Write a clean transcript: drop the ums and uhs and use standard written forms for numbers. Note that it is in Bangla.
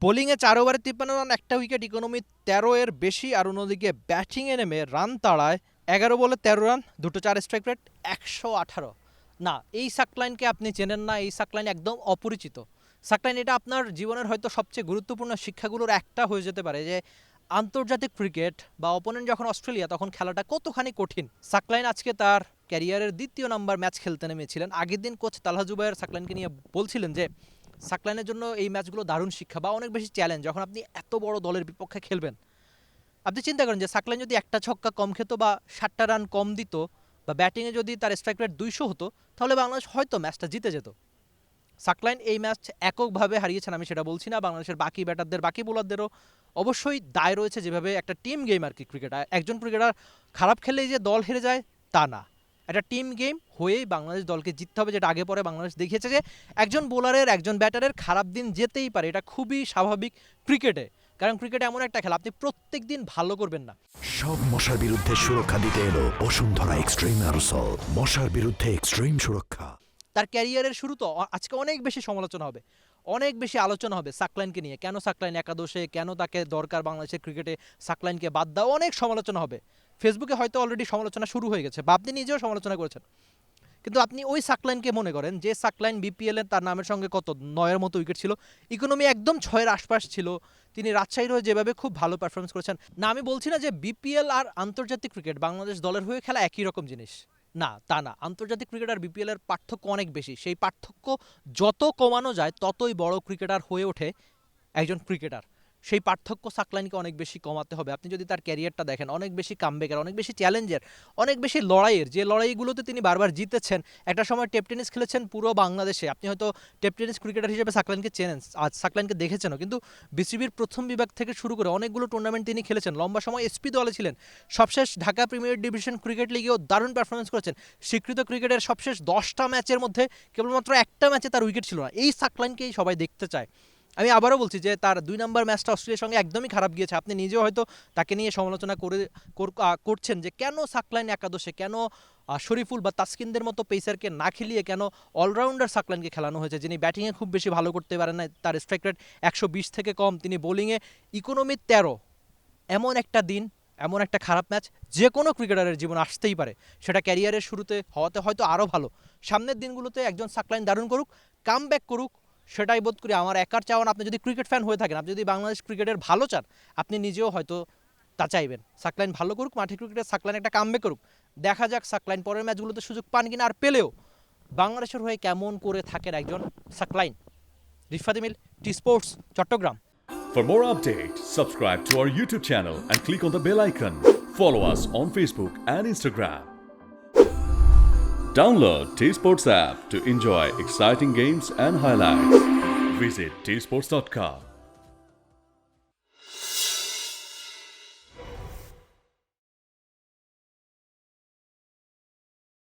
বোলিংয়ে ৪ ওভারে ৫৩ রান, একটা উইকেট, ইকোনমি ১৩ এর বেশি। আর অন্যদিকে ব্যাটিংয়ে নেমে রান তাড়ায় ১১ বলে ১৩ রান, দুটো ৪ স্ট্রাইক রেট, ১১৮। না, এই সাকলাইনকে আপনি চেনেন না, এই সাকলাইন একদম অপরিচিত। সাকলাইন এটা আপনার জীবনের হয়তো সবচেয়ে গুরুত্বপূর্ণ শিক্ষাগুলোর একটা হয়ে যেতে পারে যে আন্তর্জাতিক ক্রিকেট বা অপোনেন্ট যখন অস্ট্রেলিয়া তখন খেলাটা কতখানি কঠিন। সাকলাইন আজকে তার ক্যারিয়ারের দ্বিতীয় নাম্বার ম্যাচ খেলতে নেমেছিলেন। আগের দিন কোচ তালহা জুবায়ের সাকলাইনকে নিয়ে বলছিলেন যে সাকলাইনের জন্য এই ম্যাচগুলো দারুণ শিক্ষা বা অনেক বেশি চ্যালেঞ্জ। যখন আপনি এত বড় দলের বিপক্ষে খেলবেন, আপনি চিন্তা করেন যে সাকলাইন যদি একটা ছক্কা কম খেত বা ৭টা রান কম দিত বা ব্যাটিংয়ে যদি তার স্ট্রাইক রেট ২০০ হতো, তাহলে বাংলাদেশ হয়তো ম্যাচটা জিতে যেত। সাকলাইন এই ম্যাচ এককভাবে হারিয়েছেন আমি সেটা বলছি না, বাংলাদেশের বাকি ব্যাটারদের, বাকি বোলারদেরও অবশ্যই দায় রয়েছে, যেভাবে একটা টিম গেম আর কি ক্রিকেট। একজন ক্রিকেটার খারাপ খেললেই যে দল হেরে যায় তা না, একটা টিম গেম হয়েই বাংলাদেশ দলকে জিততে হবে, যেটা আগে পরে বাংলাদেশ দেখিয়েছে যে একজন বোলারের, একজন ব্যাটারের খারাপ দিন যেতেই পারে, এটা খুবই স্বাভাবিক ক্রিকেটে। কারণ ক্রিকেট এমন একটা খেলা, আপনি প্রত্যেক দিন ভালো করবেন না। সব মশার বিরুদ্ধে সুরক্ষা দিতে এলো বসুন্ধরা এক্সট্রিম অ্যারোসল, মশার বিরুদ্ধে এক্সট্রিম সুরক্ষা। তার ক্যারিয়ারের শুরু তো আজকে অনেক বেশি সমালোচনা হবে, অনেক বেশি আলোচনা হবে সাকলাইনকে নিয়ে। কেন সাকলাইন একাদশে, কেন তাকে দরকার বাংলাদেশের ক্রিকেটে, সাকলাইনকে বাদ দাও, অনেক সমালোচনা হবে। ফেসবুকে হয়তো অলরেডি সমালোচনা শুরু হয়ে গেছে বা আপনি নিজেও সমালোচনা করেছেন। কিন্তু আপনি ওই সাকলাইনকে মনে করেন যে সাকলাইন বিপিএলে তার নামের সঙ্গে কত ৯-এর মতো উইকেট ছিল, ইকোনমি একদম ৬-এর আশপাশ ছিল, তিনি রাজশাহীর হয়ে যেভাবে খুব ভালো পারফরমেন্স করেছেন। না, আমি বলছি না যে বিপিএল আর আন্তর্জাতিক ক্রিকেট বাংলাদেশ দলের হয়ে খেলা একই রকম জিনিস, না তা না। আন্তর্জাতিক ক্রিকেট আর বিপিএল এর পার্থক্য অনেক বেশি। সেই পার্থক্য যত কমানো যায় ততই বড় ক্রিকেটার হয়ে ওঠে একজন ক্রিকেটার। সেই পার্থক্য সাকলাইনকে অনেক বেশি কমাতে হবে। আপনি যদি তার ক্যারিয়ারটা দেখেন, অনেক বেশি কামব্যাকের, অনেক বেশি চ্যালেঞ্জের, অনেক বেশি লড়াইয়ের, যে লড়াইগুলোতে তিনি বারবার জিতেছেন। একটা সময় টেপ টেনিস খেলেছেন পুরো বাংলাদেশে। আপনি হয়তো টেপ টেনিস ক্রিকেটার হিসেবে সাকলাইনকে চেনেন, আজ সাকলাইনকে দেখেছেনও, কিন্তু বিসিবির প্রথম বিভাগ থেকে শুরু করে অনেকগুলো টুর্নামেন্ট তিনি খেলেছেন, লম্বা সময় এসপি দলে ছিলেন, সবশেষ ঢাকা প্রিমিয়ার ডিভিশন ক্রিকেট লিগেও দারুণ পারফরমেন্স করেছেন। স্বীকৃত ক্রিকেটের সবশেষ 10টা ম্যাচের মধ্যে কেবলমাত্র একটা ম্যাচে তার উইকেট ছিল না। এই সাকলাইনকেই সবাই দেখতে চায়। আমি আবারও বলছি যে তার ২ নম্বর ম্যাচটা অস্ট্রেলিয়ার সঙ্গে একদমই খারাপ গিয়েছে। আপনি নিজেও হয়তো তাকে নিয়ে সমালোচনা করছেন যে কেন সাকলাইন একাদশে, কেন শরীফুল বা তাসকিনদের মতো পেসারকে না খেলিয়ে কেন অলরাউন্ডার সাকলাইনকে খেলানো হয়েছে, যিনি ব্যাটিংয়ে খুব বেশি ভালো করতে পারেন না, তার স্ট্রাইক রেট ১২০ থেকে কম, তিনি বোলিংয়ে ইকোনমি ১৩। এমন একটা দিন, এমন একটা খারাপ ম্যাচ যে কোনো ক্রিকেটারের জীবন আসতেই পারে, সেটা ক্যারিয়ারের শুরুতে হওয়াতে হয়তো আরও ভালো। সামনের দিনগুলোতে একজন সাকলাইন দারুণ করুক, কাম ব্যাক করুক, সেটাই বোধ করি আমার একার চাওয়ান। আপনি যদি ক্রিকেট ফ্যান হয়ে থাকেন, আপনি যদি বাংলাদেশ ক্রিকেটের ভালো চান, আপনি নিজেও হয়তো তা চাইবেন। সাকলাইন ভালো করুক, মাঠে ক্রিকেটে সাকলাইন একটা কামব্যাক করুক। দেখা যাক সাকলাইন পরের ম্যাচগুলোতে সুযোগ পান কিনা, আর পেলেও বাংলাদেশের হয়ে কেমন করে থাকেন একজন Saklain. Rifat Emil, T sports, Chattogram. For more updates, subscribe to our YouTube channel and click on the bell icon. Follow us on Facebook and Instagram. Download T Sports app to enjoy exciting games and highlights. Visit tsports.com.